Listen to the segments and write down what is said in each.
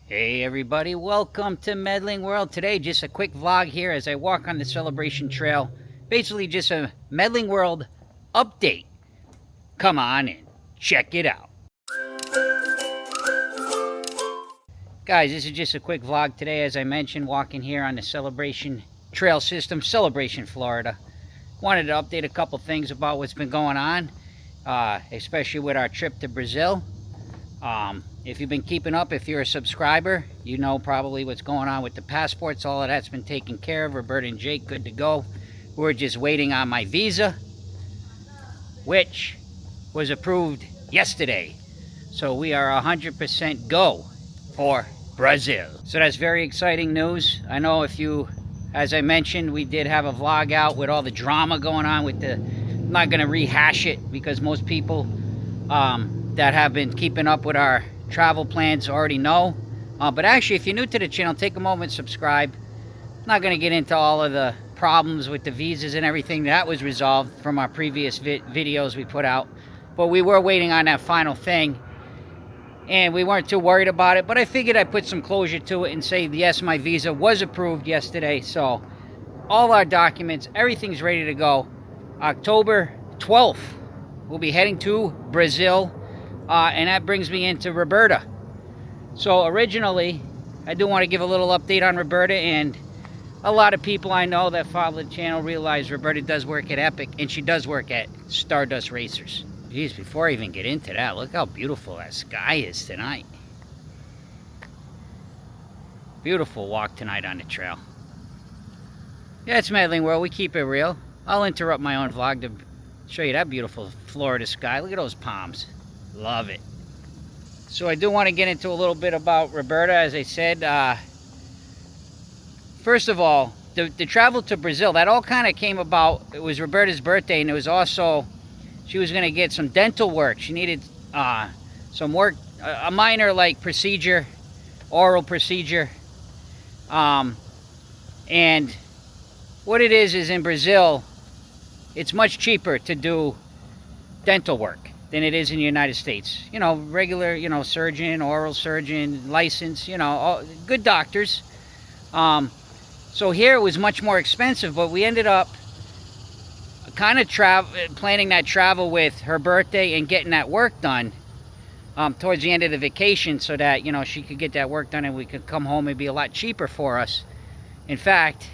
Hey everybody, welcome to Medling World. Today, just a quick vlog here as I walk on the Celebration Trail. Basically just a Medling World update. Come on and check it out. Guys, this is just a quick vlog today, as I mentioned, walking here on the Celebration Trail System, Celebration, Florida. Wanted to update a couple things about what's been going on, especially with our trip to Brazil. If you've been keeping up, if you're a subscriber, you know probably what's going on with the passports. All of that's been taken care of. Roberta and Jake good to go. We're just waiting on my visa, which was approved yesterday. So we are 100% go for Brazil. So that's very exciting news. I know if you, as I mentioned, we did have a vlog out with all the drama going on with the, I'm not going to rehash it because most people that have been keeping up with our travel plans already know. But actually, if you're new to the channel, take a moment, subscribe. I'm not going to get into all of the problems with the visas and everything. That was resolved from our previous videos we put out. But we were waiting on that final thing, and we weren't too worried about it. But I figured I'd put some closure to it and say, yes, my visa was approved yesterday. So all our documents, everything's ready to go. October 12th, we'll be heading to Brazil. And that brings me into Roberta. So originally, I do want to give a little update on Roberta, and a lot of people I know that follow the channel realize Roberta does work at Epic, and she does work at Stardust Racers. Geez, before I even get into that, look how beautiful that sky is tonight. Beautiful walk tonight on the trail. Yeah, it's Medling World. We keep it real. I'll interrupt my own vlog to show you that beautiful Florida sky. Look at those palms. Love it. So I do want to get into a little bit about Roberta. As I said, first of all, the travel to Brazil, that all kind of came about. It was Roberta's birthday, and it was also, she was going to get some dental work. She needed some work, a minor like procedure, oral procedure. And what it is in Brazil, it's much cheaper to do dental work than it is in the United States. You know, regular, you know, surgeon, oral surgeon, license, you know, all, good doctors. So here it was much more expensive, but we ended up kind of planning that travel with her birthday and getting that work done towards the end of the vacation, so that, you know, she could get that work done and we could come home and be a lot cheaper for us. In fact,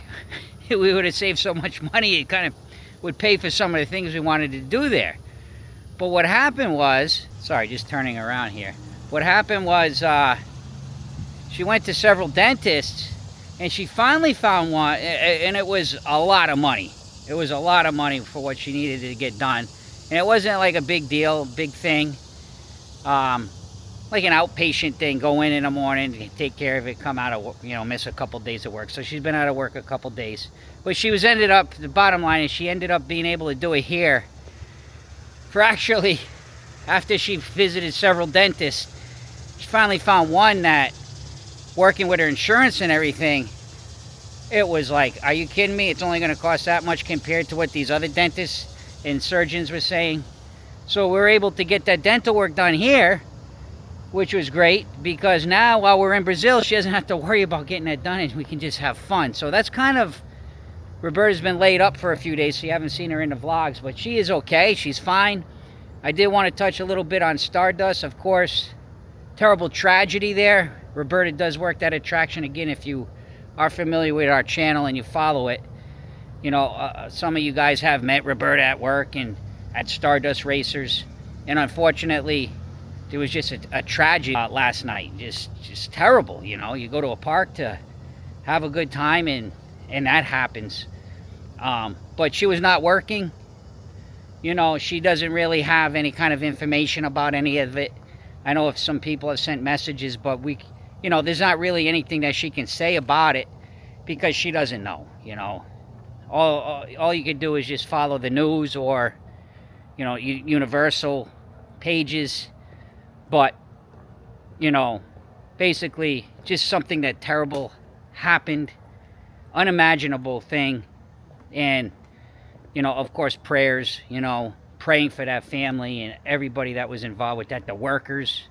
we would have saved so much money, it kind of would pay for some of the things we wanted to do there. But what happened was, sorry, just turning around here. What happened was she went to several dentists, and she finally found one, and it was a lot of money. It was a lot of money for what she needed to get done. And it wasn't like a big deal, big thing. Like an outpatient thing, go in the morning, take care of it, come out of, you know, miss a couple days of work. So she's been out of work a couple days. But she was ended up, the bottom line is she ended up being able to do it here. For actually, after she visited several dentists, she finally found one that, working with her insurance and everything, it was like, are you kidding me? It's only going to cost that much compared to what these other dentists and surgeons were saying. So we were able to get that dental work done here, which was great, because now while we're in Brazil, she doesn't have to worry about getting that done, and we can just have fun. So that's kind of, Roberta's been laid up for a few days, so you haven't seen her in the vlogs, but she is okay. She's fine. I did want to touch a little bit on Stardust. Of course, terrible tragedy there. Roberta does work that attraction. Again, if you are familiar with our channel and you follow it, you know, some of you guys have met Roberta at work and at Stardust Racers. And unfortunately, there was just a tragedy last night. Just terrible, you know. You go to a park to have a good time, and that happens. But she was not working. You know, she doesn't really have any kind of information about any of it. I know if some people have sent messages, but you know, there's not really anything that she can say about it because she doesn't know, you know. All you can do is just follow the news or, you know, Universal pages. But, you know, basically just something that terrible happened, unimaginable thing. And, you know, of course, prayers, you know, praying for that family and everybody that was involved with that, the workers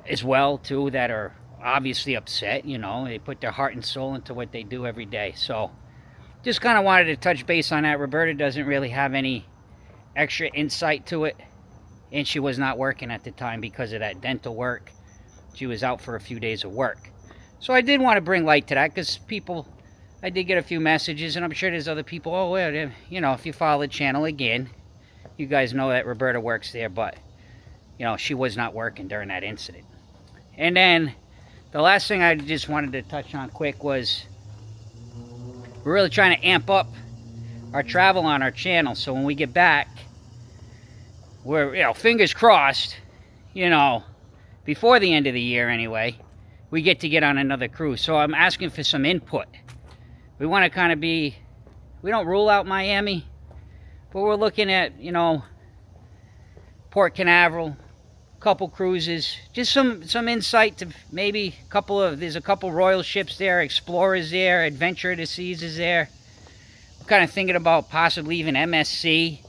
as well, too, that are obviously upset. You know, they put their heart and soul into what they do every day. So just kind of wanted to touch base on that. Roberta doesn't really have any extra insight to it, and she was not working at the time because of that dental work. She was out for a few days of work. So I did want to bring light to that, because people, I did get a few messages, and I'm sure there's other people, oh, well, you know, if you follow the channel again, you guys know that Roberta works there, but, you know, she was not working during that incident. And then the last thing I just wanted to touch on quick was we're really trying to amp up our travel on our channel. So when we get back, we're, you know, fingers crossed, you know, before the end of the year anyway, we get on another cruise. So I'm asking for some input. We want to kind of be, we don't rule out Miami, but we're looking at, you know, Port Canaveral, couple cruises, just some insight to maybe a couple of, there's a couple Royal ships there, Explorers there, Adventure of the Seas is there. I'm kind of thinking about possibly even MSC.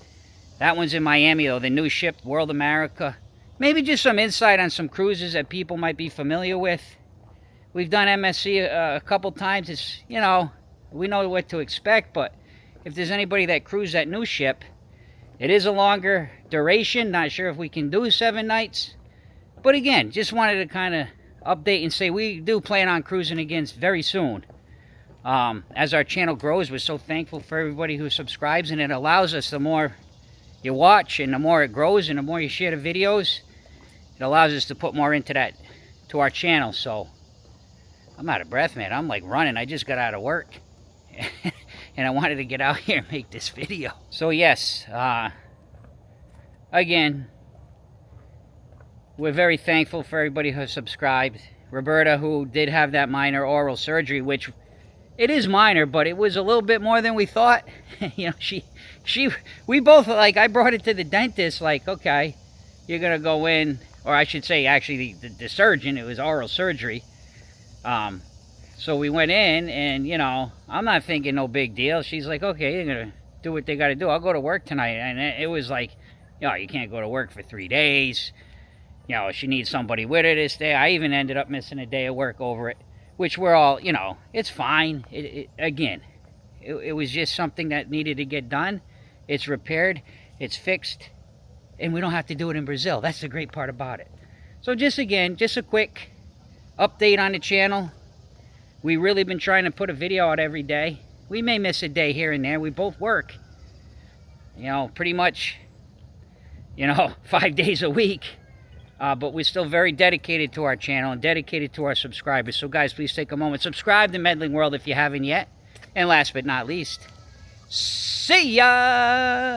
That one's in Miami though, the new ship, World America. Maybe just some insight on some cruises that people might be familiar with. We've done MSC a couple times. It's, you know, we know what to expect, but if there's anybody that cruised that new ship, it is a longer duration. Not sure if we can do 7 nights. But again, just wanted to kind of update and say we do plan on cruising again very soon. As our channel grows, we're so thankful for everybody who subscribes, and it allows us, the more you watch and the more it grows and the more you share the videos, it allows us to put more into that, to our channel. So I'm out of breath, man. I'm like running. I just got out of work. And I wanted to get out here and make this video. So yes, again, we're very thankful for everybody who subscribed. Roberta, who did have that minor oral surgery, which it is minor, but it was a little bit more than we thought. You know, we both, like, I brought it to the dentist, like, okay, you're gonna go in, or I should say, actually, the surgeon, it was oral surgery. So we went in, and, you know, I'm not thinking no big deal. She's like, okay, you're going to do what they got to do. I'll go to work tonight. And it was like, you know, you can't go to work for 3 days. You know, she needs somebody with her this day. I even ended up missing a day of work over it, which we're all, you know, it's fine. Again, it was just something that needed to get done. It's repaired. It's fixed. And we don't have to do it in Brazil. That's the great part about it. So just, again, just a quick update on the channel. We've really been trying to put a video out every day. We may miss a day here and there. We both work, you know, pretty much, you know, 5 days a week. But we're still very dedicated to our channel and dedicated to our subscribers. So guys, please take a moment. Subscribe to Medling World if you haven't yet. And last but not least, see ya!